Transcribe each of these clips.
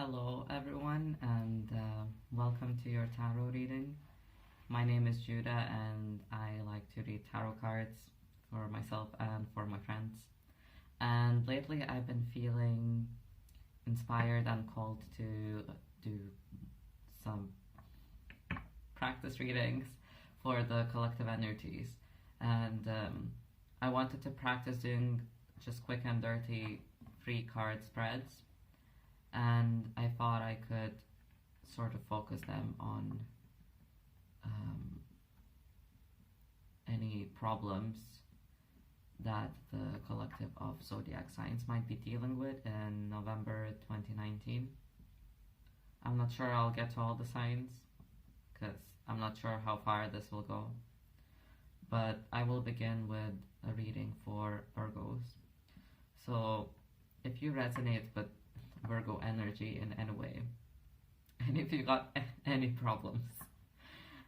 Hello, everyone, and welcome to your tarot reading. My name is Judah, and I like to read tarot cards for myself and for my friends. And lately, I've been feeling inspired and called to do some practice readings for the collective energies. And I wanted to practice doing just quick and dirty free card spreads, and I thought I could sort of focus them on any problems that the collective of zodiac signs might be dealing with in November 2019. I'm not sure I'll get to all the signs because I'm not sure how far this will go, but I will begin with a reading for Virgos. So if you resonate with Virgo energy in any way, and if you got any problems,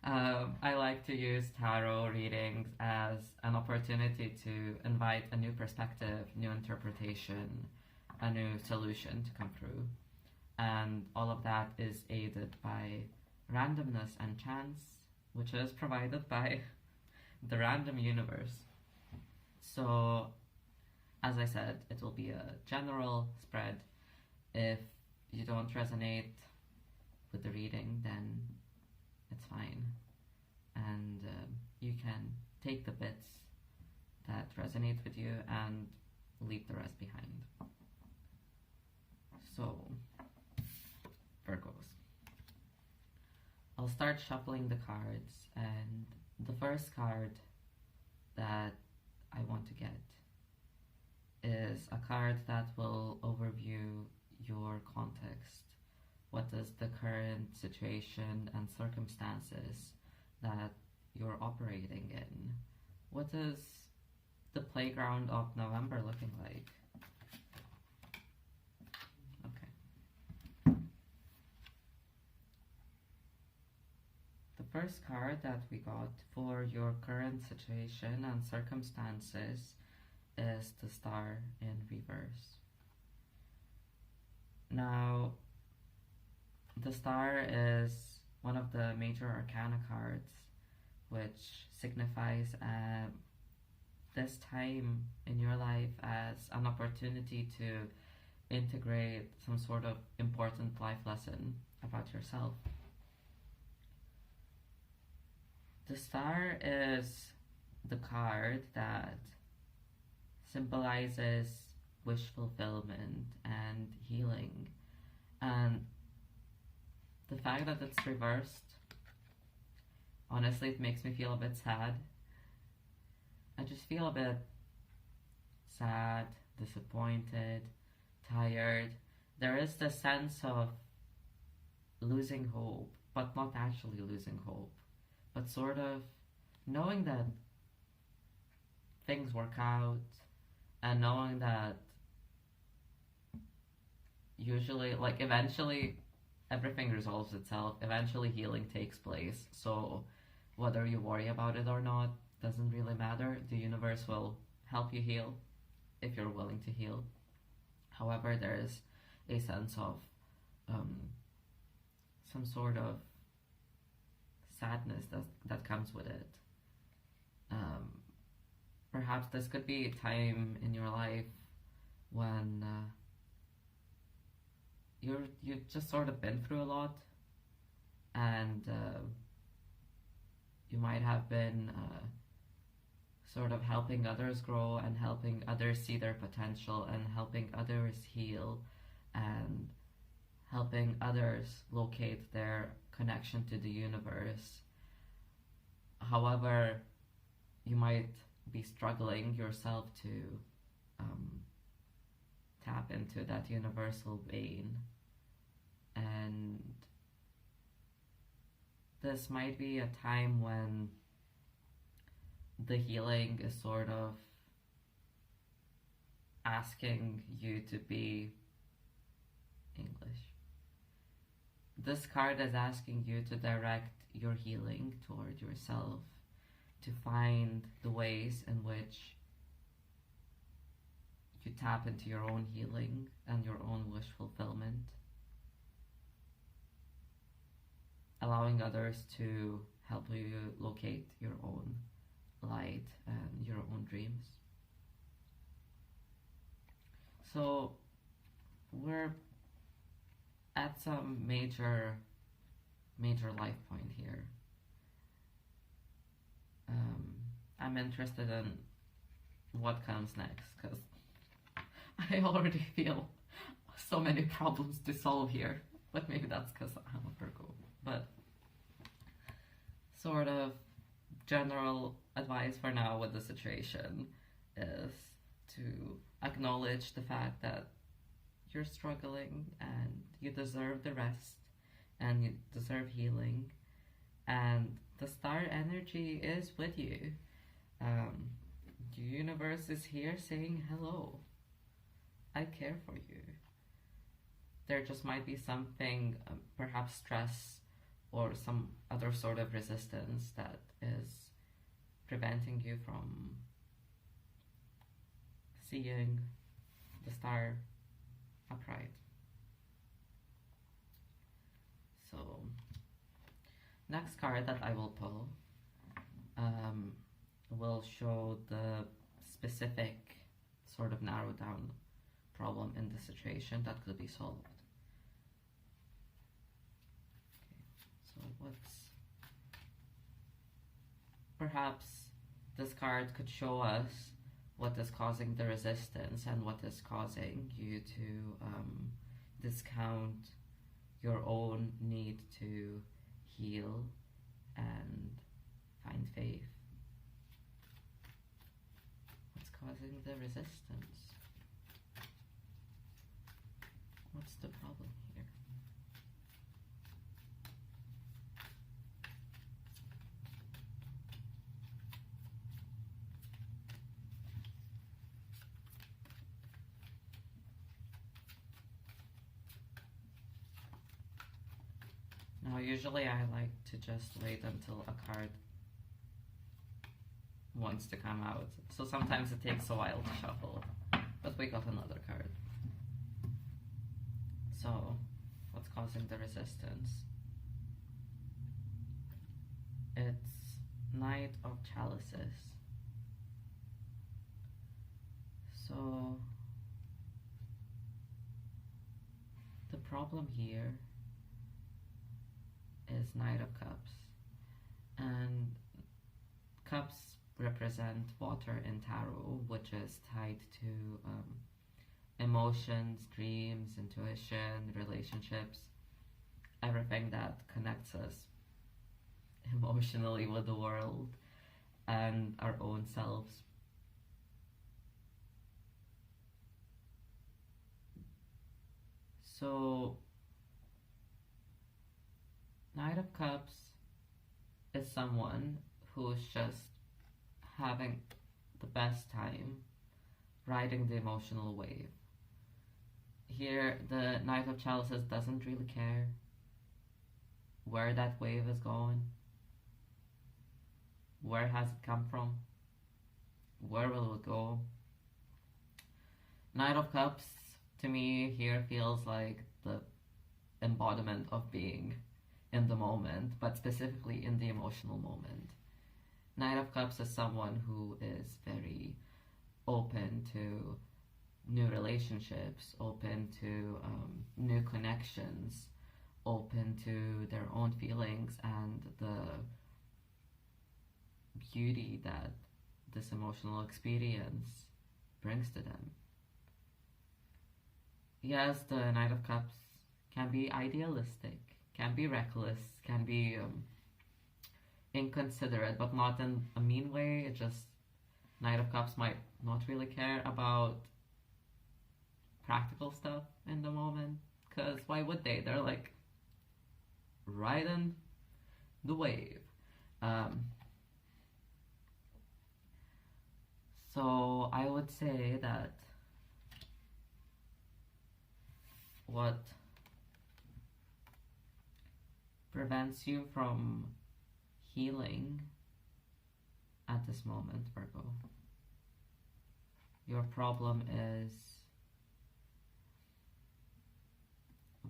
I like to use tarot readings as an opportunity to invite a new perspective, new interpretation, a new solution to come through. And all of that is aided by randomness and chance, which is provided by the random universe. So, as I said, it will be a general spread. If you don't resonate with the reading, then it's fine. And you can take the bits that resonate with you and leave the rest behind. So, Virgos. I'll start shuffling the cards, and the first card that I want to get is a card that will overview your context. What is the current situation and circumstances that you're operating in? What is the playground of November looking like? Okay. The first card that we got for your current situation and circumstances is the Star in reverse. Now, the Star is one of the major arcana cards, which signifies this time in your life as an opportunity to integrate some sort of important life lesson about yourself. The Star is the card that symbolizes wish fulfillment and healing, and the fact that it's reversed, honestly, it makes me feel a bit sad. I just feel a bit sad, disappointed, tired. There is the sense of losing hope, but not actually losing hope, but sort of knowing that things work out, and knowing that usually, like, eventually everything resolves itself. Eventually healing takes place. So whether you worry about it or not doesn't really matter. The universe will help you heal if you're willing to heal. However, there is a sense of some sort of sadness that comes with it. Perhaps this could be a time in your life when you've just sort of been through a lot, and you might have been sort of helping others grow and helping others see their potential and helping others heal and helping others locate their connection to the universe. However, you might be struggling yourself to tap into that universal vein, and this might be a time when the healing is sort of asking you to be English. This card is asking you to direct your healing toward yourself, to find the ways in which you tap into your own healing and your own wish fulfillment. allowing others to help you locate your own light and your own dreams. So we're at some major life point here. I'm interested in what comes next, because I already feel so many problems to solve here, but maybe that's because I'm a Virgo. But sort of general advice for now with the situation is to acknowledge the fact that you're struggling and you deserve the rest and you deserve healing, and the star energy is with you. The universe is here saying hello. I care for you. There just might be something, perhaps stress or some other sort of resistance that is preventing you from seeing the star upright. So, next card that I will pull will show the specific sort of narrowed down problem in the situation that could be solved. Okay, so perhaps this card could show us what is causing the resistance and what is causing you to discount your own need to heal and find faith. What's causing the resistance? What's the problem here? Now, usually I like to just wait until a card wants to come out. So sometimes it takes a while to shuffle, but we got another card. So, what's causing the resistance? It's Knight of Chalices. So, the problem here is Knight of Cups. And cups represent water in tarot, which is tied to emotions, dreams, intuition, relationships, everything that connects us emotionally with the world and our own selves. So, Knight of Cups is someone who's just having the best time riding the emotional wave. Here, the Knight of Chalices doesn't really care where that wave is going. Where has it come from? Where will it go? Knight of Cups, to me, here feels like the embodiment of being in the moment, but specifically in the emotional moment. Knight of Cups is someone who is very open to new relationships, open to new connections, open to their own feelings and the beauty that this emotional experience brings to them. Yes, the Knight of Cups can be idealistic, can be reckless, can be inconsiderate, but not in a mean way. It just, Knight of Cups might not really care about practical stuff in the moment, because why would they? They're like riding the wave. So I would say that what prevents you from healing at this moment, Virgo, your problem is,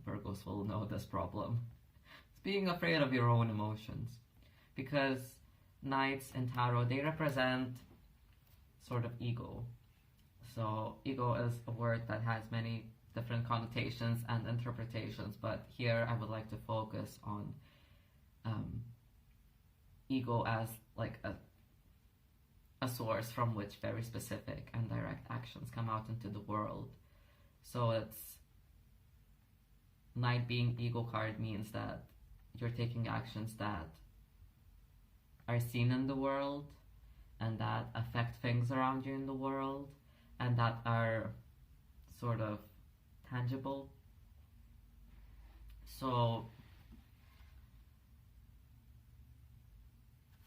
Virgos will know this problem. being afraid of your own emotions, because knights in tarot, they represent sort of ego. So ego is a word that has many different connotations and interpretations, but here I would like to focus on ego as like a source from which very specific and direct actions come out into the world. So it's Knight being ego card means that you're taking actions that are seen in the world and that affect things around you in the world and that are sort of tangible. So,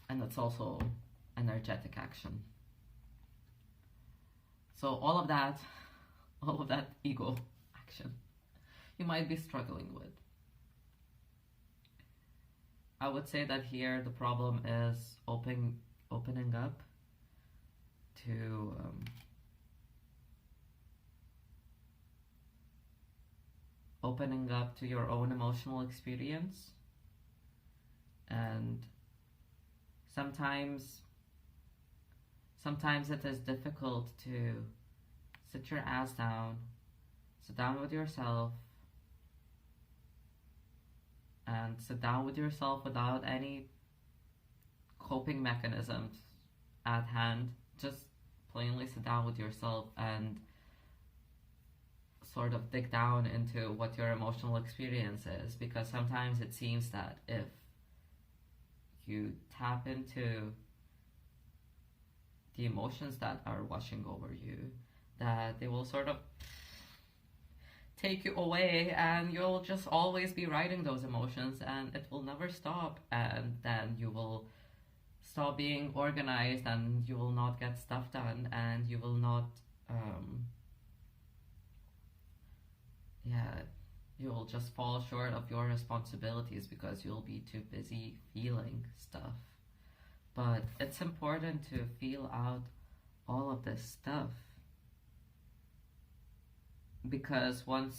and it's also energetic action. So all of that ego action you might be struggling with. I would say that here the problem is opening up to opening up to your own emotional experience, and sometimes it is difficult to sit your ass down, sit down with yourself, and sit down with yourself without any coping mechanisms at hand. Just plainly sit down with yourself and sort of dig down into what your emotional experience is, because sometimes it seems that if you tap into the emotions that are washing over you, that they will sort of take you away and you'll just always be riding those emotions and it will never stop, and then you will stop being organized and you will not get stuff done and you will not you will just fall short of your responsibilities because you'll be too busy feeling stuff. But it's important to feel out all of this stuff, because when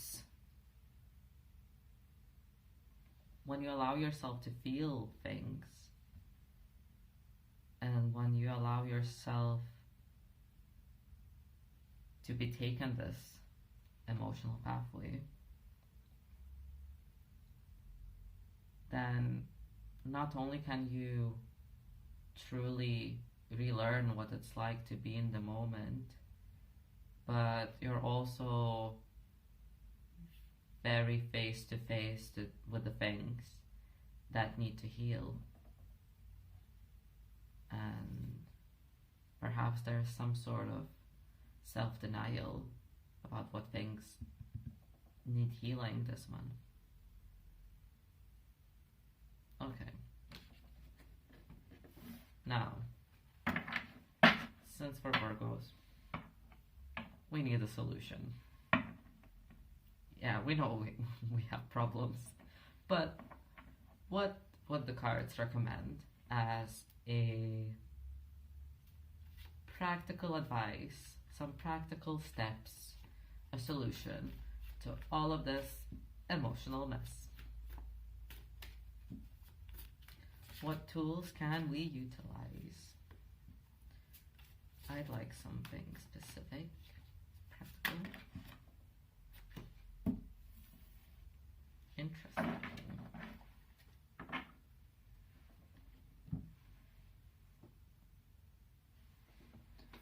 you allow yourself to feel things and when you allow yourself to be taken this emotional pathway, then not only can you truly relearn what it's like to be in the moment, but you're also very face to face with the things that need to heal. And perhaps there's some sort of self-denial about what things need healing this month. Okay. Now, since we're Virgos, we need a solution. Yeah, we know we have problems, but what would the cards recommend as a practical advice, some practical steps, a solution to all of this emotional mess? What tools can we utilize? I'd like something specific, practical, interesting.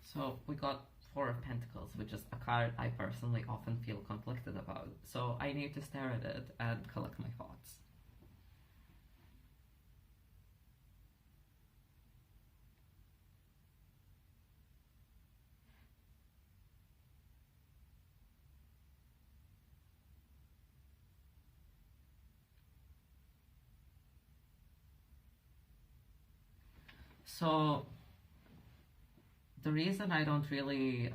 So we got Four of Pentacles, which is a card I personally often feel conflicted about. So I need to stare at it and collect my thoughts. So the reason I don't really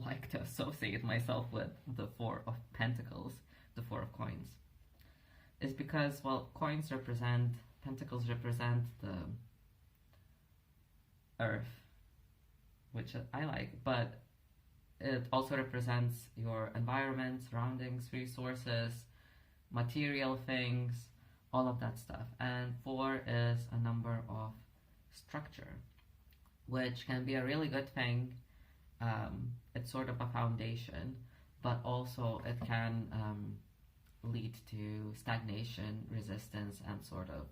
like to associate myself with the Four of Pentacles, the Four of Coins, is because, well, coins represent, pentacles represent the earth, which I like, but it also represents your environment, surroundings, resources, material things, all of that stuff. And 4 is a number of structure, which can be a really good thing. It's sort of a foundation, but also it can lead to stagnation, resistance, and sort of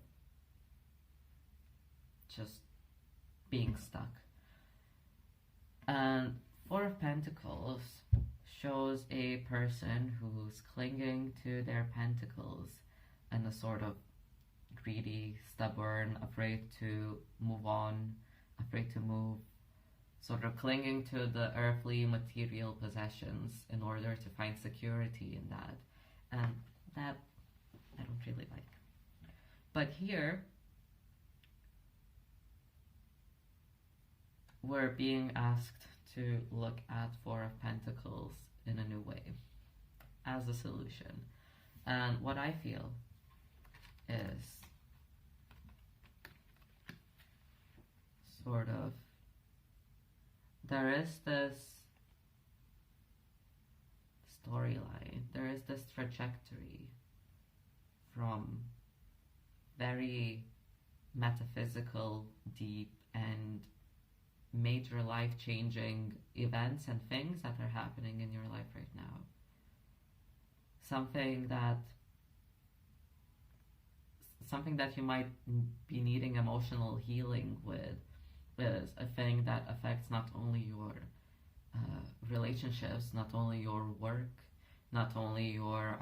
just being stuck. And 4 of Pentacles shows a person who's clinging to their pentacles and a sort of greedy, stubborn, afraid to move on, afraid to move, sort of clinging to the earthly material possessions in order to find security in that. And that I don't really like. But here, we're being asked to look at 4 of Pentacles in a new way as a solution. And what I feel is sort of, there is this storyline, there is this trajectory from very metaphysical, deep, and major life-changing events and things that are happening in your life right now. Something that you might be needing emotional healing with is a thing that affects not only your relationships, not only your work, not only your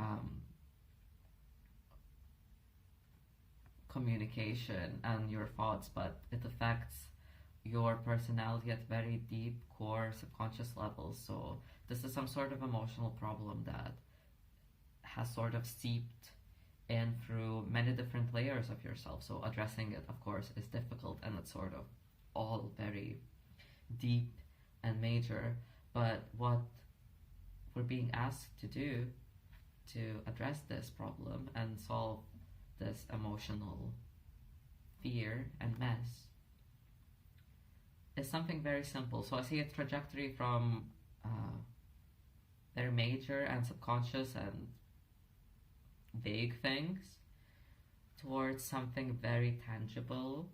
communication and your thoughts, but it affects your personality at very deep core subconscious levels. So this is some sort of emotional problem that has sort of seeped in through many different layers of yourself. So addressing it, of course, is difficult, and it's sort of all very deep and major. But what we're being asked to do to address this problem and solve this emotional fear and mess is something very simple. So I see a trajectory from very major and subconscious and vague things towards something very tangible,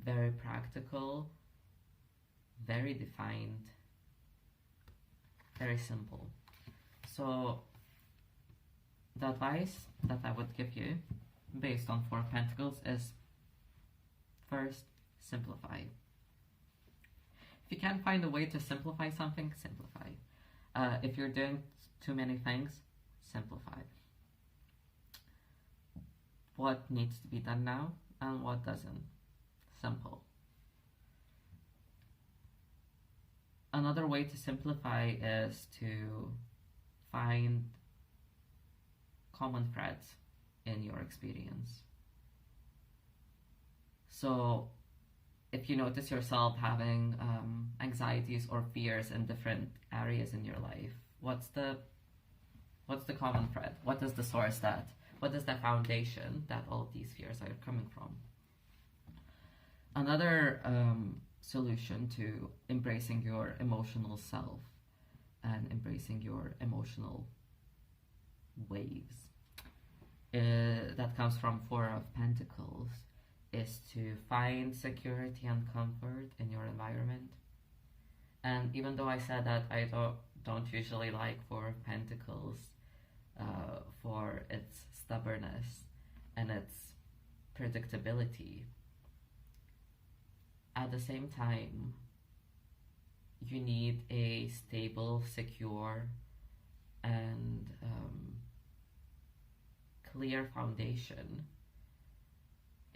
very practical, very defined, very simple. So the advice that I would give you based on 4 of Pentacles is, first, simplify. If you can't find a way to simplify something, simplify. If you're doing too many things, simplify. What needs to be done now and what doesn't. Simple. Another way to simplify is to find common threads in your experience. So if you notice yourself having anxieties or fears in different areas in your life, what's the common thread? What is the source what is the foundation that all of these fears are coming from? Another solution to embracing your emotional self and embracing your emotional waves that comes from 4 of Pentacles is to find security and comfort in your environment. And even though I said that I don't usually like 4 of Pentacles for its stubbornness and its predictability, at the same time, you need a stable, secure, and clear foundation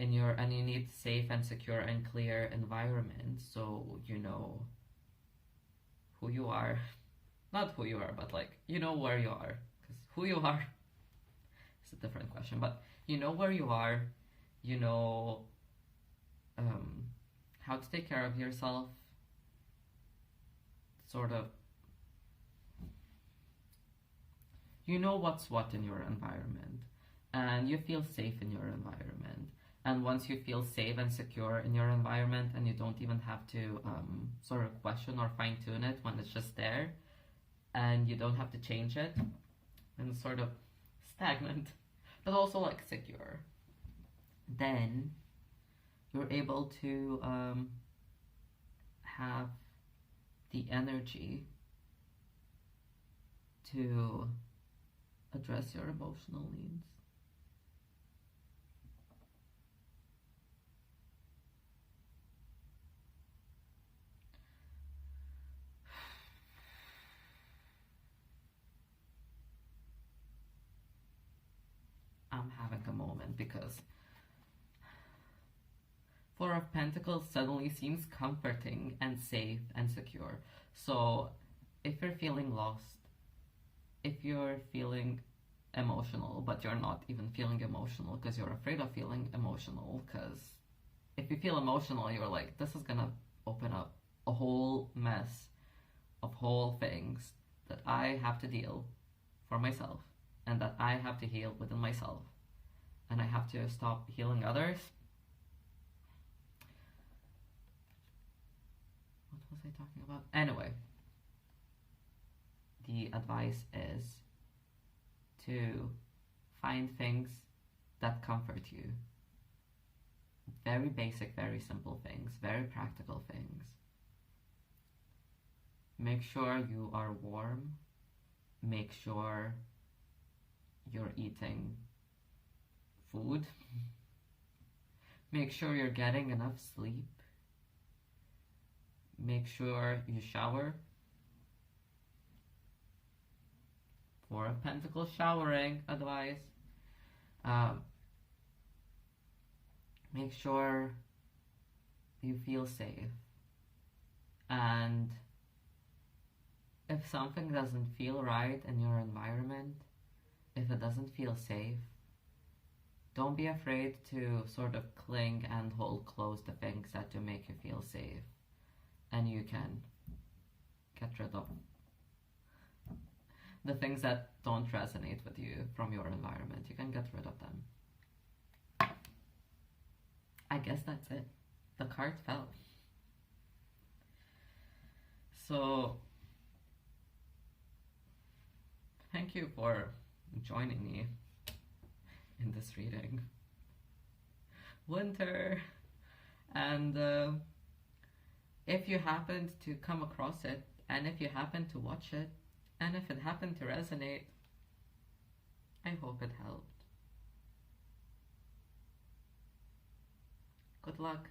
and you need safe and secure and clear environment, so you know who you are. Not who you are, but like you know where you are, because who you are is a different question, but you know where you are, you know how to take care of yourself, sort of, you know what's what in your environment, and you feel safe in your environment. And once you feel safe and secure in your environment, and you don't even have to sort of question or fine-tune it when it's just there, and you don't have to change it, and sort of stagnant, but also like secure. Then you're able to have the energy to address your emotional needs. I'm having a moment because Four of Pentacles suddenly seems comforting and safe and secure. So if you're feeling lost, if you're feeling emotional, but you're not even feeling emotional because you're afraid of feeling emotional, because if you feel emotional, you're like, this is gonna open up a whole mess of whole things that I have to deal for myself and that I have to heal within myself, and I have to stop healing others. What was I talking about? Anyway, the advice is to find things that comfort you. Very basic, very simple things, very practical things. Make sure you are warm. Make sure you're eating food. Make sure you're getting enough sleep. Make sure you shower. Four of Pentacles showering advice. Make sure you feel safe. And if something doesn't feel right in your environment, if it doesn't feel safe, don't be afraid to sort of cling and hold close the things that do make you feel safe. And you can get rid of the things that don't resonate with you from your environment. You can get rid of them. I guess that's it. The card fell. So, thank you for joining me in this reading. Winter. And if you happened to come across it, and if you happened to watch it, and if it happened to resonate, I hope it helped. Good luck.